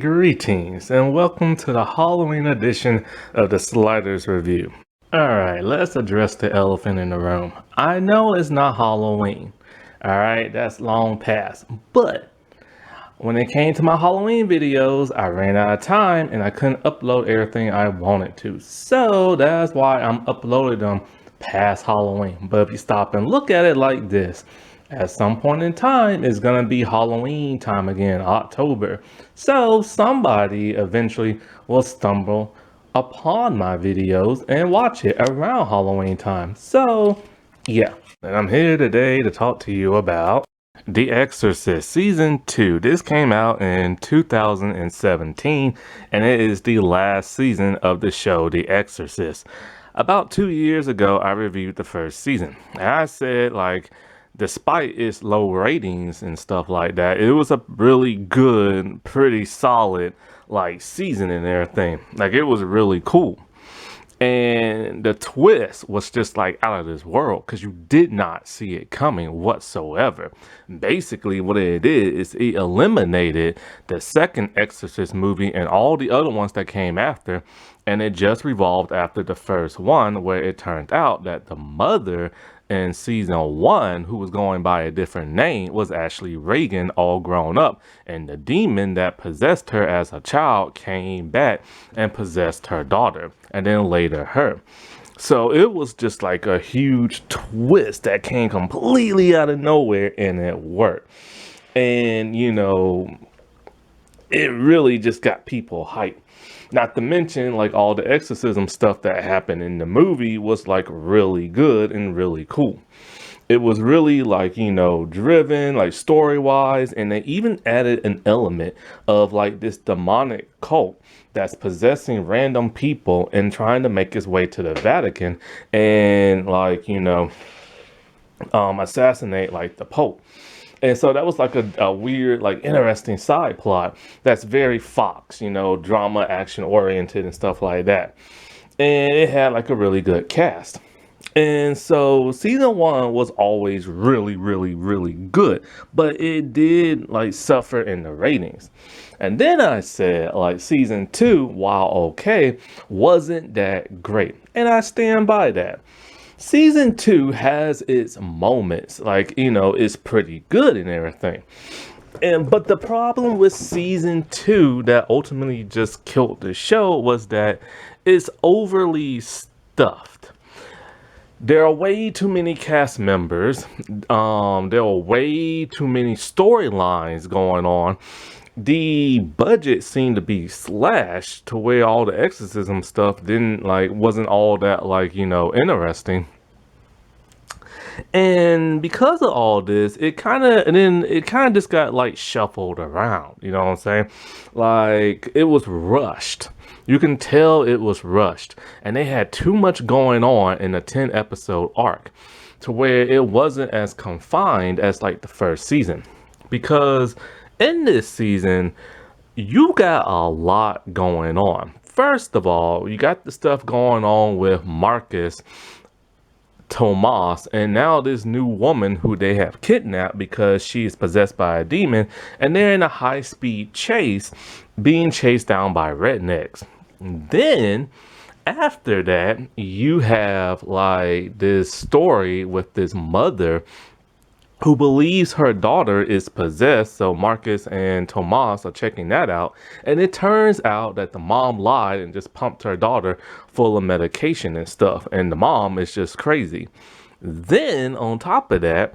Greetings and welcome to the Halloween edition of the Sliders Review. Alright, let's address the elephant in the room. I know it's not Halloween. Alright, that's long past. But when it came to my Halloween videos, I ran out of time and I couldn't upload everything I wanted to. So that's why I'm uploading them past Halloween. But if you stop and look at it like this, at some point in time, it's gonna be Halloween time again, October. So somebody eventually will stumble upon my videos and watch it around Halloween time. So yeah, and I'm here today to talk to you about The Exorcist Season 2. This came out in 2017, and it is the last season of the show, The Exorcist. About 2 years ago, I reviewed the first season, and I said, despite its low ratings and stuff like that, it was a really good, pretty solid, season and everything. It was really cool. And the twist was just out of this world because you did not see it coming whatsoever. Basically, what it did is it eliminated the second Exorcist movie and all the other ones that came after. And it just revolved after the first one, where it turned out that the mother in season 1, who was going by a different name, was actually Reagan, all grown up. And the demon that possessed her as a child came back and possessed her daughter, and then later her. So it was just a huge twist that came completely out of nowhere, and it worked. And, it really just got people hyped. Not to mention, all the exorcism stuff that happened in the movie was, really good and really cool. It was really, driven, story-wise, and they even added an element of, this demonic cult that's possessing random people and trying to make its way to the Vatican and, assassinate, the Pope. And so that was a weird, interesting side plot that's very Fox, drama, action oriented and stuff like that. And it had a really good cast. And so season 1 was always really, really, really good, but it did suffer in the ratings. And then I said season 2, while okay, wasn't that great. And I stand by that. Season 2 has its moments, it's pretty good and everything. But the problem with season 2 that ultimately just killed the show was that it's overly stuffed. There are way too many cast members. There are way too many storylines going on. The budget seemed to be slashed to where all the exorcism stuff wasn't all that interesting. And because of all this, it kind of just got shuffled around, you know what I'm saying? It was rushed. You can tell it was rushed, and they had too much going on in a 10 episode arc to where it wasn't as confined as the first season. Because in this season, you got a lot going on. First of all, you got the stuff going on with Marcus, Tomas, and now this new woman who they have kidnapped because she is possessed by a demon, and they're in a high-speed chase, being chased down by rednecks. Then after that, you have this story with this mother who believes her daughter is possessed. So Marcus and Tomas are checking that out. And it turns out that the mom lied and just pumped her daughter full of medication and stuff. And the mom is just crazy. Then on top of that,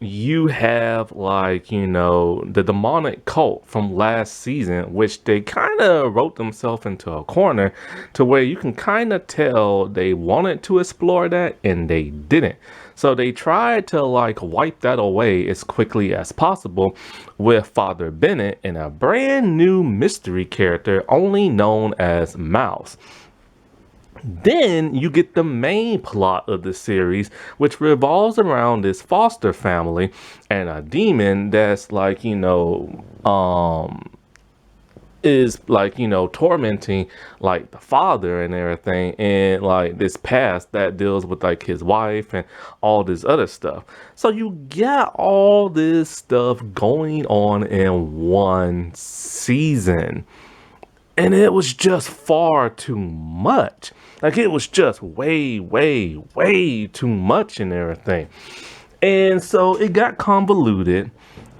you have the demonic cult from last season, which they kind of wrote themselves into a corner to where you can kind of tell they wanted to explore that and they didn't. So they tried to wipe that away as quickly as possible with Father Bennett and a brand new mystery character only known as Mouse. Then you get the main plot of the series, which revolves around this foster family and a demon that's is tormenting the father and everything, and this past that deals with his wife and all this other stuff. So you got all this stuff going on in one season. And it was just far too much. Like it was just way, way, way too much and everything. And so it got convoluted,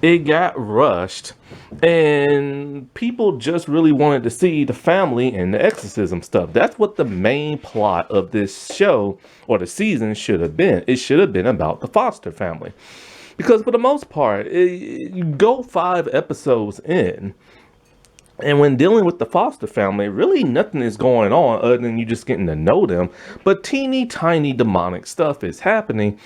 it got rushed, and people just really wanted to see the family and the exorcism stuff. That's what the main plot of this show or the season should have been. It should have been about the Foster family. Because for the most part, you go 5 episodes in, and when dealing with the Foster family, really nothing is going on other than you just getting to know them. But teeny tiny demonic stuff is happening,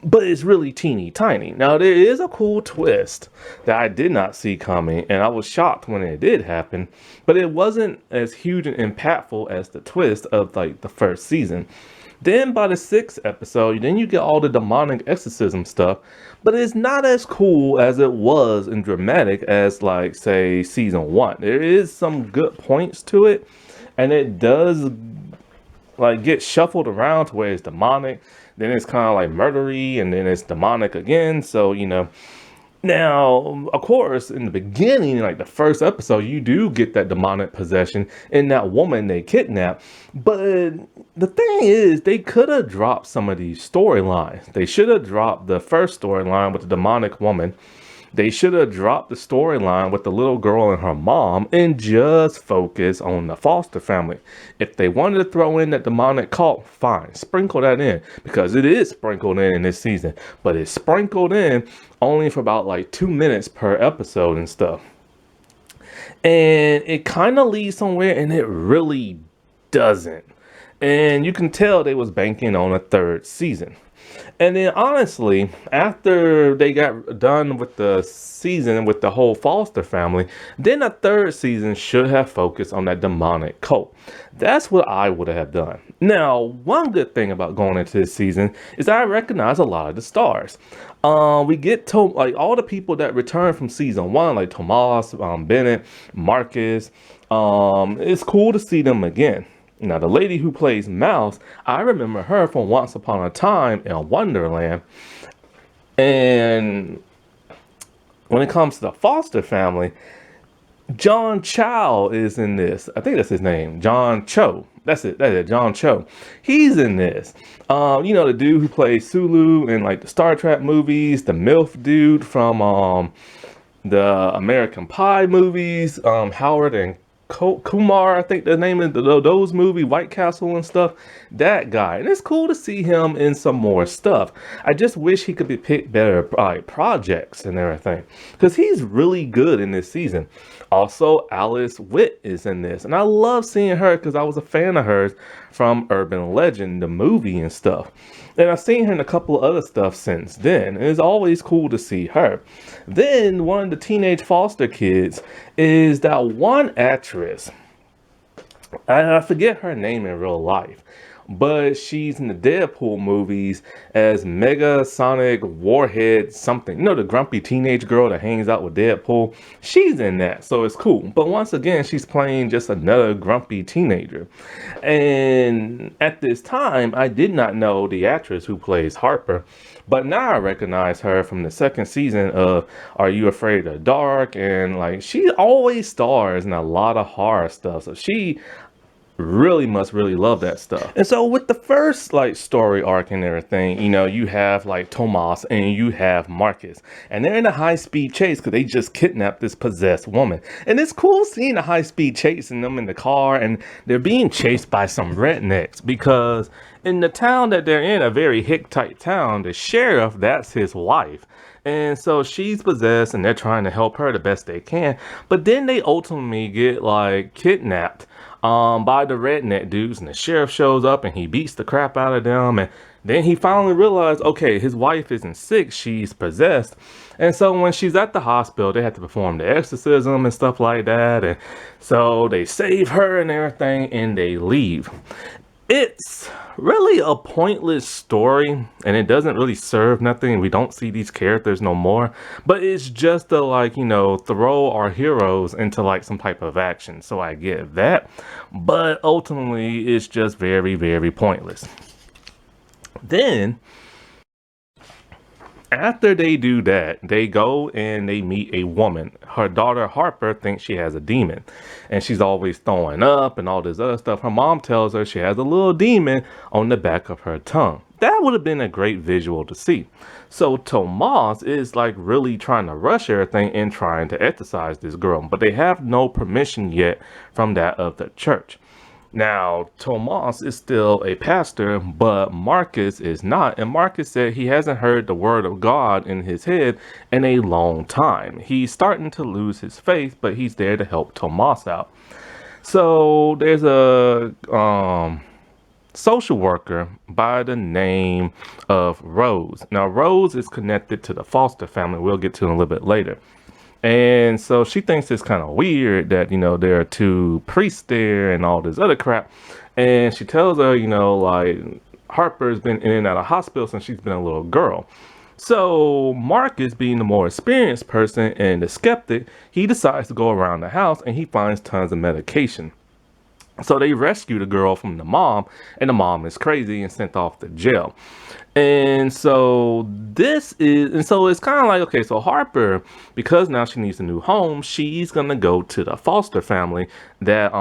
but it's really teeny tiny. Now, there is a cool twist that I did not see coming, and I was shocked when it did happen, but it wasn't as huge and impactful as the twist of like the first season. Then by the 6th episode, then you get all the demonic exorcism stuff, but it's not as cool as it was and dramatic as like say season 1. There is some good points to it, and it does like get shuffled around to where it's demonic, then it's kind of like murdery, and then it's demonic again. So now, of course, in the beginning, like the first episode, you do get that demonic possession in that woman they kidnap. But the thing is, they could have dropped some of these storylines. They should have dropped the first storyline with the demonic woman. They should have dropped the storyline with the little girl and her mom and just focus on the Foster family. If they wanted to throw in that demonic cult, fine, sprinkle that in, because it is sprinkled in this season, but it's sprinkled in only for about like 2 minutes per episode and stuff. And it kind of leads somewhere, and it really doesn't. And you can tell they was banking on a 3rd season. And then honestly, after they got done with the season with the whole Foster family, then a 3rd season should have focused on that demonic cult. That's what I would have done. Now, one good thing about going into this season is I recognize a lot of the stars. We get to like all the people that returned from season 1, like Tomas, Bennett, Marcus. It's cool to see them again. Now, the lady who plays Mouse, I remember her from Once Upon a Time in Wonderland. And when it comes to the Foster family, John Chow is in this. I think that's his name, John Cho. That's it, John Cho. He's in this. The dude who plays Sulu in like the Star Trek movies, the MILF dude from the American Pie movies, Howard and Kumar, I think the name of those movie, White Castle and stuff, that guy. And it's cool to see him in some more stuff. I just wish he could be picked better projects and everything, because he's really good in this season. Also, Alice Witt is in this, and I love seeing her because I was a fan of hers from Urban Legend, the movie and stuff. And I've seen her in a couple of other stuff since then, and it's always cool to see her. Then one of the teenage foster kids is that one actress. I forget her name in real life, but she's in the Deadpool movies as Mega Sonic Warhead something. The grumpy teenage girl that hangs out with Deadpool. She's in that, so it's cool. But once again, she's playing just another grumpy teenager. And at this time, I did not know the actress who plays Harper, but now I recognize her from the 2nd season of Are You Afraid of the Dark? And like, she always stars in a lot of horror stuff, so she must really love that stuff. And so with the first like story arc and everything, you have like Tomas and you have Marcus, and they're in a high-speed chase because they just kidnapped this possessed woman. And it's cool seeing a high-speed chase in them in the car, and they're being chased by some rednecks, because in the town that they're in, a very hick-type town, the sheriff, that's his wife. And so she's possessed, and they're trying to help her the best they can. But then they ultimately get like kidnapped by the redneck dudes, and the sheriff shows up and he beats the crap out of them. And then he finally realized, okay, his wife isn't sick, she's possessed. And so when she's at the hospital, they have to perform the exorcism and stuff like that. And so they save her and everything, and they leave. It's really a pointless story, and it doesn't really serve nothing. We don't see these characters no more, but it's just to throw our heroes into like some type of action. So I get that, but ultimately it's just very, very pointless. Then After they do that, they go and they meet a woman. Her daughter Harper thinks she has a demon, and she's always throwing up and all this other stuff. Her mom tells her she has a little demon on the back of her tongue. That would have been a great visual to see. So Tomas is like really trying to rush everything and trying to exorcise this girl, but they have no permission yet from that of the church. Now, Tomas is still a pastor, but Marcus is not. And Marcus said he hasn't heard the word of God in his head in a long time. He's starting to lose his faith, but he's there to help Tomas out. So there's a social worker by the name of Rose. Now, Rose is connected to the Foster family. We'll get to in a little bit later. And so she thinks it's kind of weird that, there are two priests there and all this other crap. And she tells her, like Harper's been in and out of hospital since she's been a little girl. So Marcus, being the more experienced person and the skeptic, he decides to go around the house and he finds tons of medication. So they rescue the girl from the mom, and the mom is crazy and sent off to jail. And so it's kind of like, okay, so Harper, because now she needs a new home, she's gonna go to the Foster family that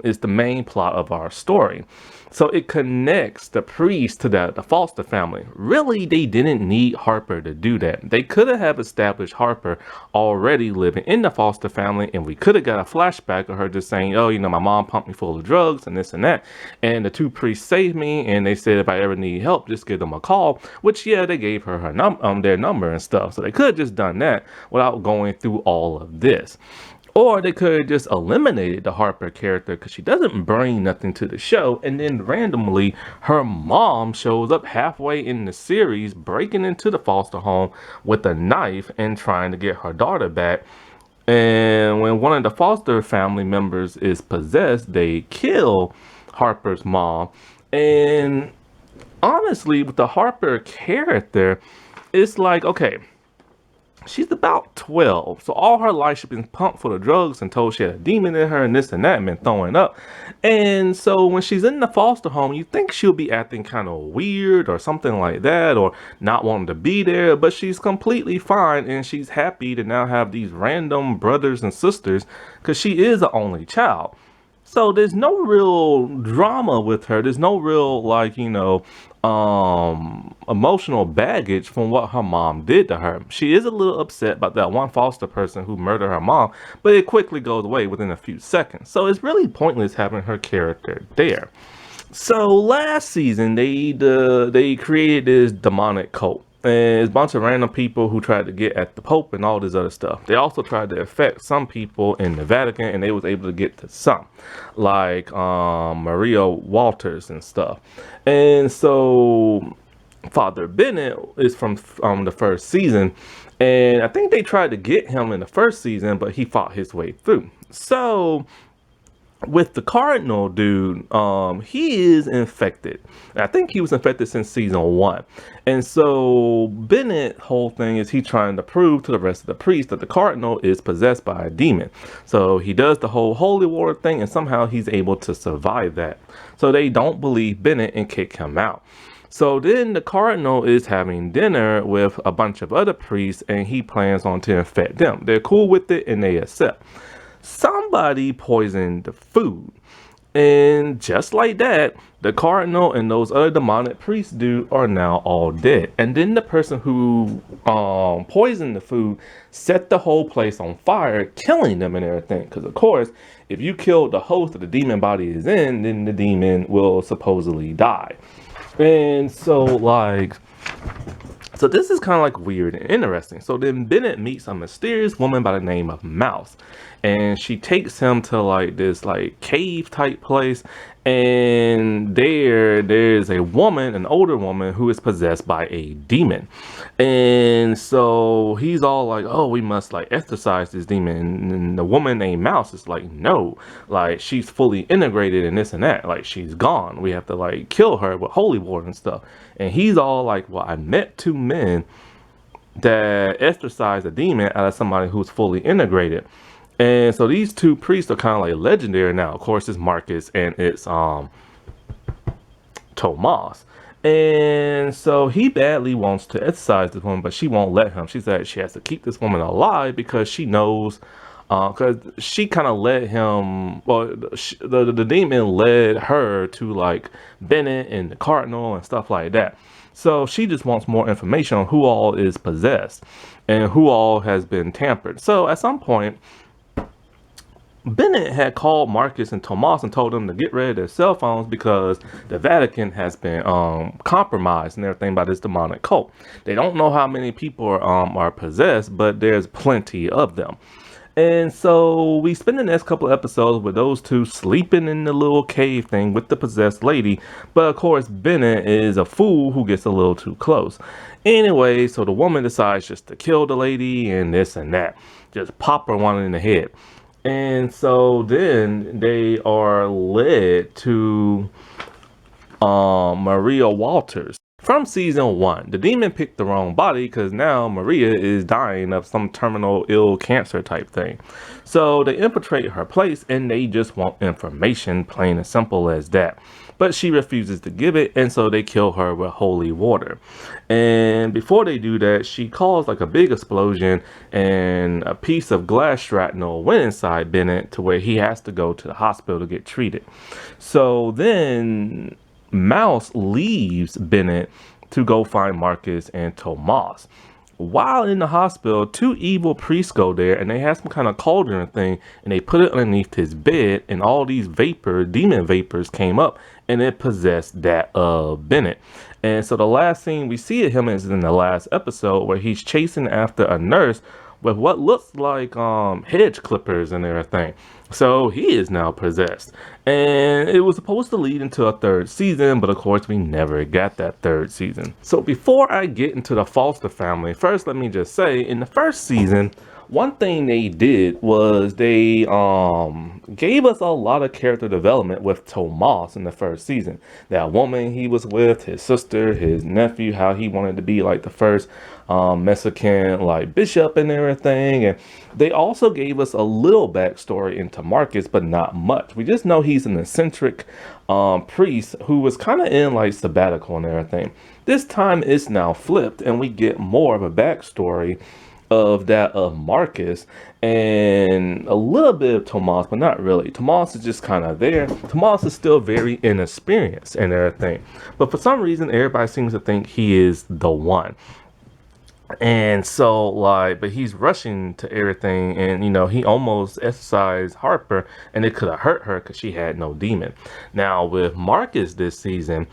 is the main plot of our story. So it connects the priest to the Foster family. Really, they didn't need Harper to do that. They could have established Harper already living in the Foster family, and we could have got a flashback of her just saying, oh, my mom pumped me full of drugs and this and that. And the two priests saved me, and they said if I ever need help, just give them a call. Which, yeah, they gave her their number and stuff. So they could have just done that without going through all of this. Or they could have just eliminated the Harper character because she doesn't bring nothing to the show. And then randomly, her mom shows up halfway in the series, breaking into the Foster home with a knife and trying to get her daughter back. And when one of the Foster family members is possessed, they kill Harper's mom. And honestly, with the Harper character, it's like, okay, she's about 12, so all her life she's been pumped full of drugs and told she had a demon in her and this and that and been throwing up. And so when she's in the Foster home, you think she'll be acting kind of weird or something like that, or not wanting to be there, but she's completely fine and she's happy to now have these random brothers and sisters because she is the only child. So there's no real drama with her. There's no real, emotional baggage from what her mom did to her. She is a little upset about that one Foster person who murdered her mom, but it quickly goes away within a few seconds. So it's really pointless having her character there. So last season, they created this demonic cult. And it's a bunch of random people who tried to get at the Pope and all this other stuff. They also tried to affect some people in the Vatican, and they was able to get to some, like Maria Walters and stuff. And so Father Bennett is from the first season, and I think they tried to get him in the first season, but he fought his way through. So with the Cardinal dude, he is infected. I think he was infected since season 1. And so Bennett's whole thing is he trying to prove to the rest of the priests that the Cardinal is possessed by a demon. So he does the whole holy water thing, and somehow he's able to survive that. So they don't believe Bennett and kick him out. So then the Cardinal is having dinner with a bunch of other priests, and he plans on to infect them. They're cool with it and they accept. Somebody poisoned the food, and just like that, the Cardinal and those other demonic priests dude are now all dead. And then the person who poisoned the food set the whole place on fire, killing them and everything. Because of course, if you kill the host that the demon body is in, then the demon will supposedly die. And so this is kind of like weird and interesting. So then Bennett meets a mysterious woman by the name of Mouse, and she takes him to this cave type place, and there's a woman, an older woman, who is possessed by a demon. And so he's all like, oh, we must exorcise this demon. And the woman named Mouse is like, no, she's fully integrated in this and that, she's gone, we have to kill her with holy water and stuff. And he's all like, well, I met two men that exorcised a demon out of somebody who's fully integrated. And so these two priests are kind of legendary now. Of course, it's Marcus and it's Tomas. And so he badly wants to exorcise this woman, but she won't let him. She said she has to keep this woman alive because she knows, because she kind of led him, well, the demon led her to like Bennett and the Cardinal and stuff like that. So she just wants more information on who all is possessed and who all has been tampered. So at some point, Bennett had called Marcus and Tomas and told them to get rid of their cell phones because the Vatican has been compromised and everything by this demonic cult. They don't know how many people are possessed, but there's plenty of them. And so we spend the next couple of episodes with those two sleeping in the little cave thing with the possessed lady. But of course, Bennett is a fool who gets a little too close. Anyway, so the woman decides just to kill the lady and this and that. Just pop her one in the head. And so then they are led to Maria Walters. From season 1, the demon picked the wrong body because now Maria is dying of some terminal ill cancer type thing. So they infiltrate her place and they just want information, plain and simple as that. But she refuses to give it, and so they kill her with holy water. And before they do that, she caused like a big explosion, and a piece of glass shrapnel went inside Bennett to where he has to go to the hospital to get treated. So then Mouse leaves Bennett to go find Marcus and Tomas. While in the hospital, two evil priests go there and they have some kind of cauldron thing and they put it underneath his bed, and all these demon vapors came up and it possessed that of Bennett. And so the last scene we see of him is in the last episode where he's chasing after a nurse with what looks like hedge clippers and everything. So he is now possessed. And it was supposed to lead into a third season, but of course we never got that third season. So before I get into the Foster family, first let me just say, in the first season, one thing they did was they gave us a lot of character development with Tomas in the first season. That woman he was with, his sister, his nephew, how he wanted to be like the first Mexican like bishop and everything. And they also gave us a little backstory into Marcus, but not much. We just know he's an eccentric priest who was kind of in like sabbatical and everything. This time it's now flipped and we get more of a backstory of that of Marcus and a little bit of Tomas, but not really. Tomas is just kind of there. Tomas is still very inexperienced and everything, but for some reason everybody seems to think he is the one. And so like, but he's rushing to everything, and you know, he almost exorcised Harper and it could have hurt her because she had no demon. Now with Marcus this season,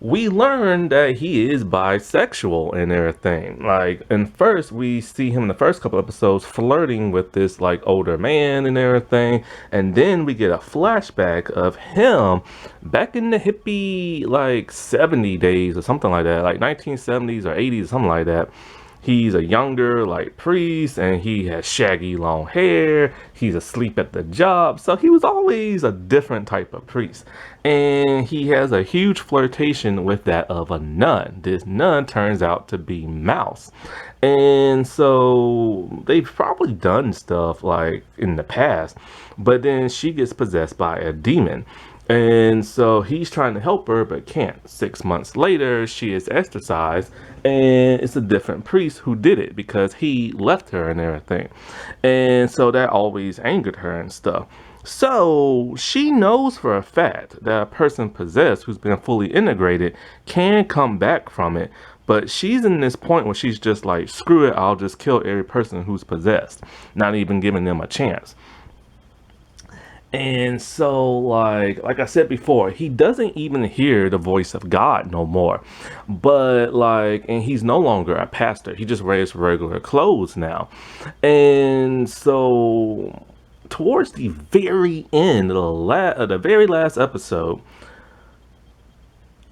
we learned that he is bisexual and everything. Like, and first we see him in the first couple episodes flirting with this like older man and everything, and then we get a flashback of him back in the hippie like 70 days or something like that, like 1970s or 80s or something like that. He's a younger like priest and he has shaggy long hair. He's asleep at the job. So he was always a different type of priest. And he has a huge flirtation with that of a nun. This nun turns out to be Mouse. And so they've probably done stuff like in the past, but then she gets possessed by a demon. And so he's trying to help her, but can't. 6 months later, she is exorcised, and it's a different priest who did it because he left her and everything. And so that always angered her and stuff. So she knows for a fact that a person possessed who's been fully integrated can come back from it. But she's in this point where she's just like, screw it, I'll just kill every person who's possessed, not even giving them a chance. And so like I said before, he doesn't even hear the voice of God no more. But like, and he's no longer a pastor. He just wears regular clothes now. And so towards the very end of the very last episode,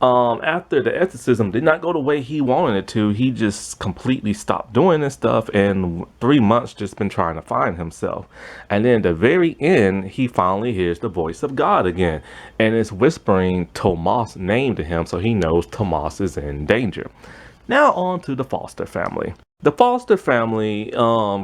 after the exorcism did not go the way he wanted it to, he just completely stopped doing this stuff, and 3 months just been trying to find himself. And then at the very end, he finally hears the voice of God again, and it's whispering Tomas' name to him, so he knows Tomas is in danger. Now on to the Foster family. The foster family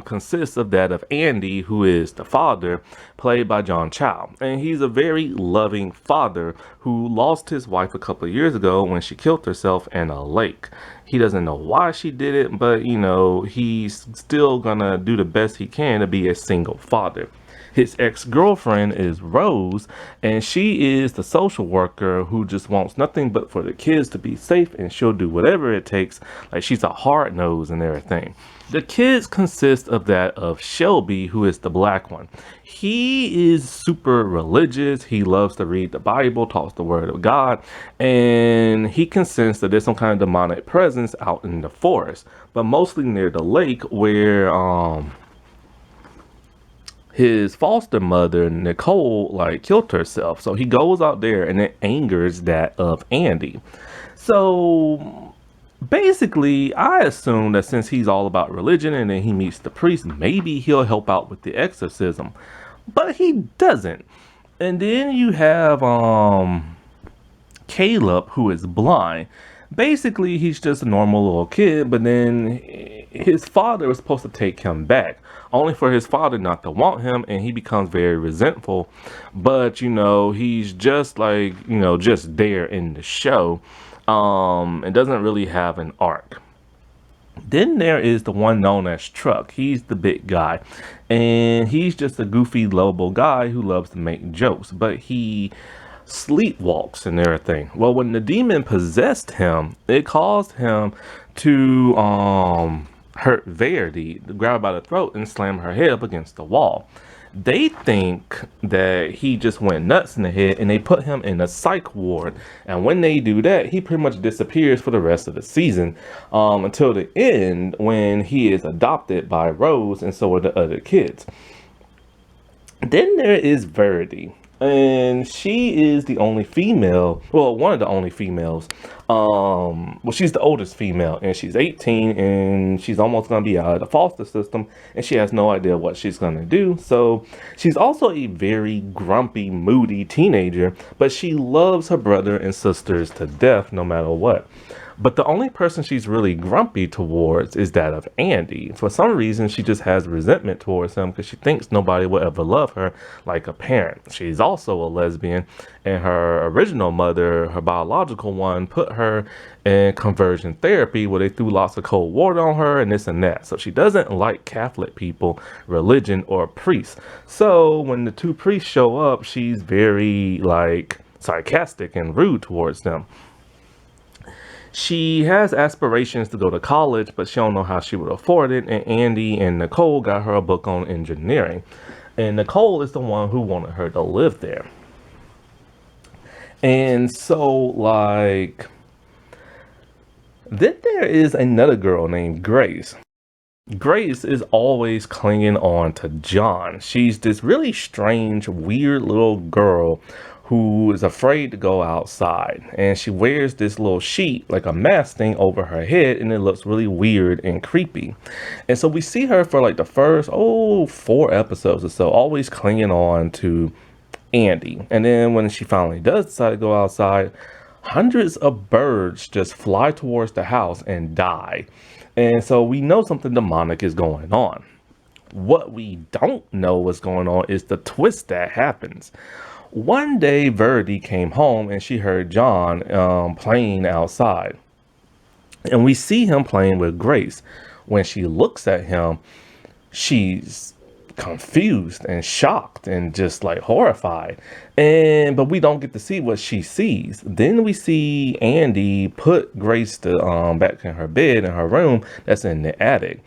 consists of that of Andy, who is the father, played by John Chow. And he's a very loving father who lost his wife a couple of years ago when she killed herself in a lake. He doesn't know why she did it, but he's still gonna do the best he can to be a single father. His ex-girlfriend is Rose, and she is the social worker who just wants nothing but for the kids to be safe, and she'll do whatever it takes. Like, she's a hard nose and everything. The kids consist of that of Shelby, who is the black one. He is super religious. He loves to read the Bible, talks the word of God, and he can sense that there's some kind of demonic presence out in the forest, but mostly near the lake where his foster mother Nicole like killed herself. So he goes out there, and it angers that of Andy. So basically, I assume that since he's all about religion and then he meets the priest, maybe he'll help out with the exorcism, but he doesn't. And then you have Caleb, who is blind. Basically, he's just a normal little kid, but then his father was supposed to take him back, only for his father not to want him, and he becomes very resentful. But he's just like, just there in the show. It doesn't really have an arc. Then there is the one known as Truck. He's the big guy, and he's just a goofy, lovable guy who loves to make jokes, but he sleepwalks and everything. Well, when the demon possessed him, it caused him to hurt Verity, grab her by the throat and slam her head up against the wall. They think that he just went nuts in the head, and they put him in a psych ward. And when they do that, he pretty much disappears for the rest of the season, until the end, when he is adopted by Rose, and so are the other kids. Then there is Verity, and she is the only female, well, one of the only females. She's the oldest female, and she's 18, and she's almost gonna be out of the foster system, and she has no idea what she's gonna do. So she's also a very grumpy, moody teenager, but she loves her brother and sisters to death no matter what. But the only person she's really grumpy towards is that of Andy. For some reason, she just has resentment towards him because she thinks nobody will ever love her like a parent. She's also a lesbian, and her original mother, her biological one, put her in conversion therapy where they threw lots of cold water on her and this and that. So she doesn't like Catholic people, religion, or priests. So when the two priests show up, she's very sarcastic and rude towards them. She has aspirations to go to college, but she don't know how she would afford it. And Andy and Nicole got her a book on engineering. And Nicole is the one who wanted her to live there. And so, then there is another girl named Grace. Grace is always clinging on to John. She's this really strange, weird little girl who is afraid to go outside, and she wears this little sheet, like a mask thing, over her head, and it looks really weird and creepy. And so we see her for the first 4 episodes or so, always clinging on to Andy. And then when she finally does decide to go outside, hundreds of birds just fly towards the house and die. And so we know something demonic is going on. What we don't know what's going on is the twist that happens. One day, Verity came home and she heard John playing outside. And we see him playing with Grace. When she looks at him, she's confused and shocked and just horrified. But we don't get to see what she sees. Then we see Andy put Grace back in her bed in her room that's in the attic.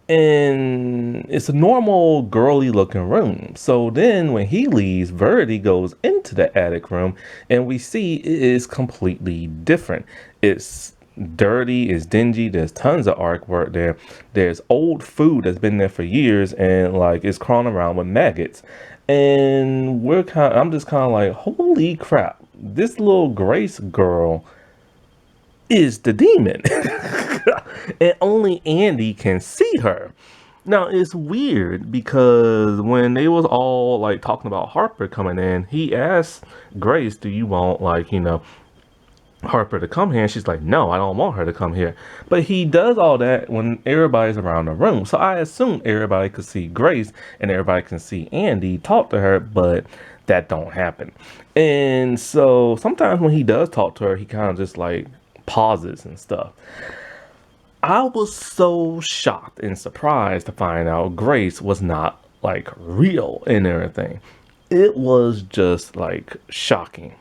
And it's a normal girly looking room. So then when he leaves, Verity goes into the attic room, and we see it is completely different. It's dirty, it's dingy, there's tons of artwork there. There's old food that's been there for years, and it's crawling around with maggots. And I'm just kind of like, holy crap, this little Grace girl is the demon. And only Andy can see her. Now it's weird because when they was all talking about Harper coming in, he asked Grace, do you want Harper to come here, and she's like, no, I don't want her to come here. But he does all that when everybody's around the room. So I assume everybody could see Grace and everybody can see Andy talk to her, but that don't happen. And so sometimes when he does talk to her, he kind of just like pauses and stuff. I was so shocked and surprised to find out Grace was not like real and everything. It was just like shocking.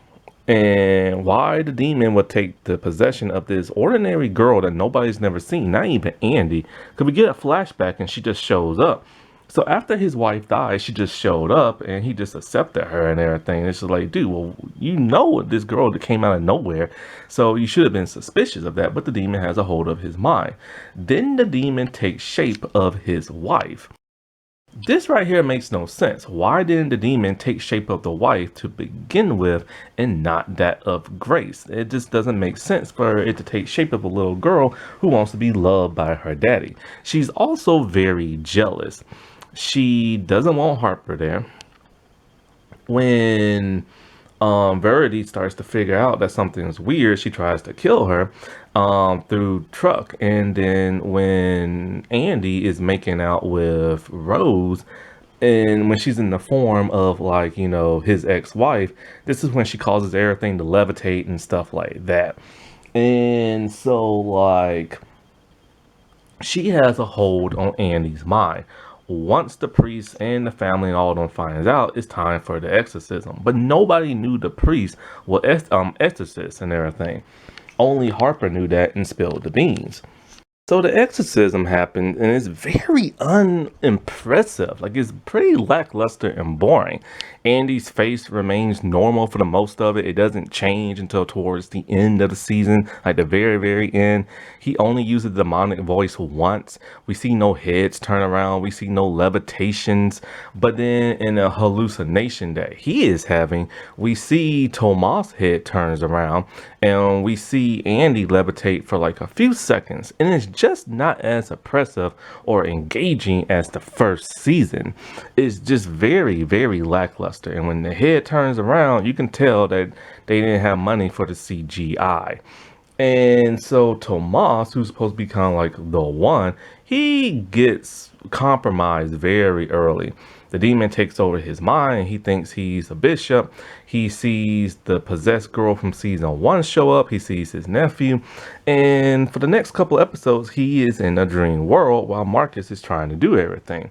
And why the demon would take the possession of this ordinary girl that nobody's never seen, not even Andy, because we get a flashback and she just shows up. So after his wife died, she just showed up and he just accepted her and everything. It's just like, dude, well, you know this girl that came out of nowhere, so you should have been suspicious of that. But the demon has a hold of his mind. Then the demon takes shape of his wife. This right here makes no sense. Why didn't the demon take shape of the wife to begin with and not that of Grace? It just doesn't make sense for it to take shape of a little girl who wants to be loved by her daddy. She's also very jealous. She doesn't want Harper there. When Verity starts to figure out that something's weird, she tries to kill her through truck. And then when Andy is making out with Rose, and when she's in the form of like, you know, his ex-wife, this is when she causes everything to levitate and stuff like that. And so like she has a hold on Andy's mind. Once the priest and the family and all of them finds out, it's time for the exorcism. But nobody knew the priest was exorcist and everything. Only Harper knew that and spilled the beans. So the exorcism happened and it's very unimpressive. Like it's pretty lackluster and boring. Andy's face remains normal for the most of it. It doesn't change until towards the end of the season, like the very, very end. He only uses the demonic voice once. We see no heads turn around. We see no levitations. But then in a hallucination that he is having, we see Tomas' head turns around and we see Andy levitate for like a few seconds. And it's just not as oppressive or engaging as the first season. It's just very, very lackluster. And when the head turns around, you can tell that they didn't have money for the CGI. And so Tomas, who's supposed to be kind of like the one, he gets compromised very early. The demon takes over his mind. He thinks he's a bishop. He sees the possessed girl from season 1 show up. He sees his nephew. And for the next couple episodes, he is in a dream world while Marcus is trying to do everything.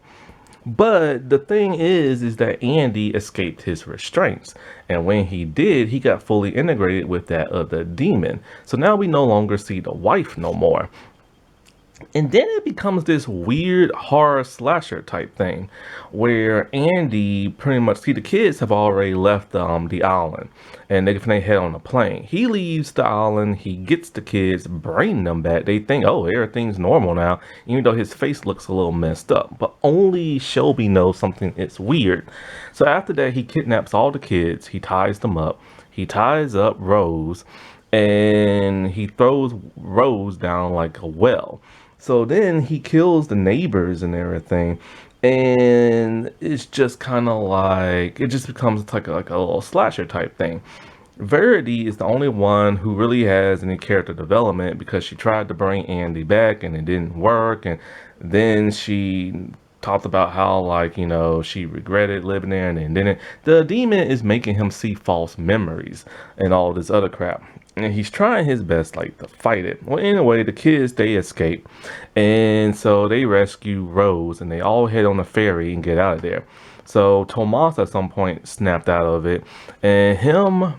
But the thing is that Andy escaped his restraints. And when he did, he got fully integrated with that other demon. So now we no longer see the wife no more. And then it becomes this weird horror slasher type thing where Andy pretty much, see, the kids have already left the island and they head on a plane. He leaves the island, he gets the kids, bring them back. They think, oh, everything's normal now, even though his face looks a little messed up. But only Shelby knows something is weird. So after that, he kidnaps all the kids, he ties them up, he ties up Rose, and he throws Rose down like a well. So then he kills the neighbors and everything. And it's just kind of like, it just becomes like a little slasher type thing. Verity is the only one who really has any character development because she tried to bring Andy back and it didn't work. And then she talked about how, like, you know, she regretted living there and then didn't. The demon is making him see false memories and all this other crap. And he's trying his best, like, to fight it. Well, anyway, the kids, they escape. And so they rescue Rose and they all head on a ferry and get out of there. So Tomas at some point snapped out of it. And him,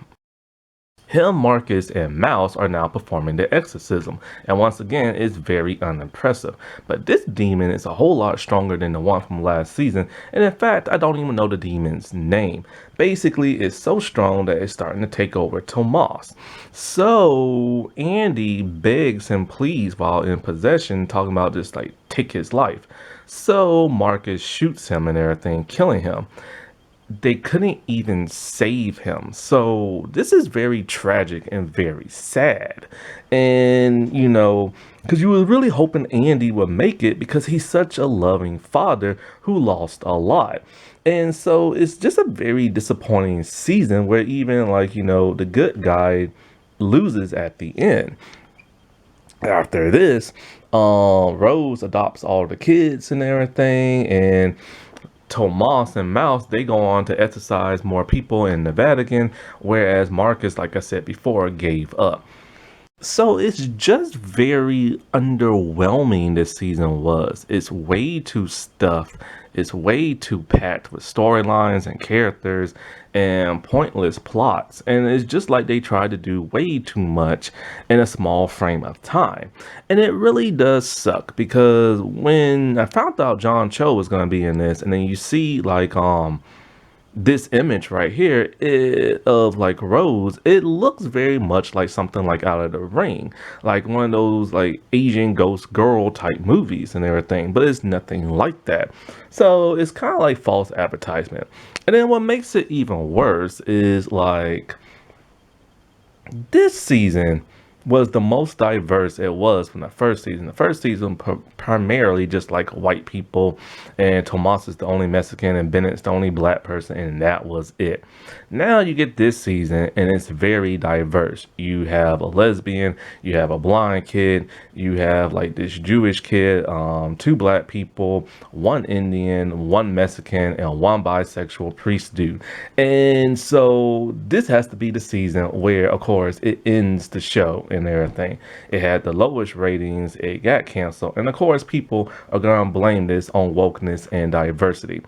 Marcus, and Mouse are now performing the exorcism. And once again, it's very unimpressive. But this demon is a whole lot stronger than the one from last season. And in fact, I don't even know the demon's name. Basically, it's so strong that it's starting to take over Tomas. So Andy begs and pleads while in possession, talking about just like take his life. So Marcus shoots him and everything, killing him. They couldn't even save him. So this is very tragic and very sad. And, you know, because you were really hoping Andy would make it because he's such a loving father who lost a lot. And so it's just a very disappointing season where even, like, you know, the good guy loses at the end. After this, Rose adopts all the kids and everything, and Tomas and Mouse, they go on to exorcise more people in the Vatican, whereas Marcus, like I said before, gave up. So it's just very underwhelming this season was. It's way too stuffed. It's way too packed with storylines and characters and pointless plots. And it's just like they tried to do way too much in a small frame of time. And it really does suck because when I found out John Cho was going to be in this, and then you see like this image right here of like Rose, it looks very much like something like Out of the Ring, like one of those like Asian ghost girl type movies and everything, but it's nothing like that. So it's kind of like false advertisement. And then what makes it even worse is like this season was the most diverse it was from the first season. The first season primarily just like white people, and Tomas is the only Mexican, and Bennett's the only black person, and that was it. Now you get this season, and it's very diverse. You have a lesbian, you have a blind kid, you have like this Jewish kid, two black people, one Indian, one Mexican, and one bisexual priest dude. And so this has to be the season where, of course, it ends the show and everything. It had the lowest ratings, it got canceled, and of course people are gonna blame this on wokeness and diversity.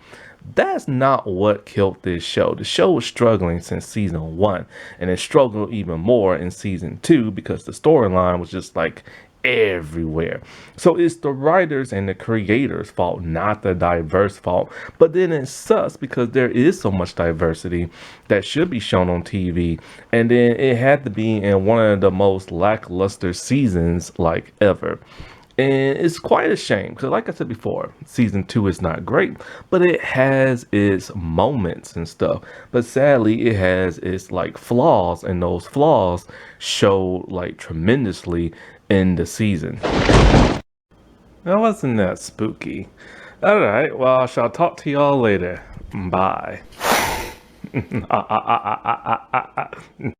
That's not what killed this show. The show was struggling since season 1, and it struggled even more in season 2 because the storyline was just like everywhere. So it's the writers and the creators' fault, not the diverse fault. But then it sucks because there is so much diversity that should be shown on TV, and then it had to be in one of the most lackluster seasons like ever. And it's quite a shame because, like I said before, season 2 is not great, but it has its moments and stuff. But sadly, it has its like flaws, and those flaws show like tremendously in the season. That wasn't that spooky. All right, well, I shall talk to y'all later. Bye.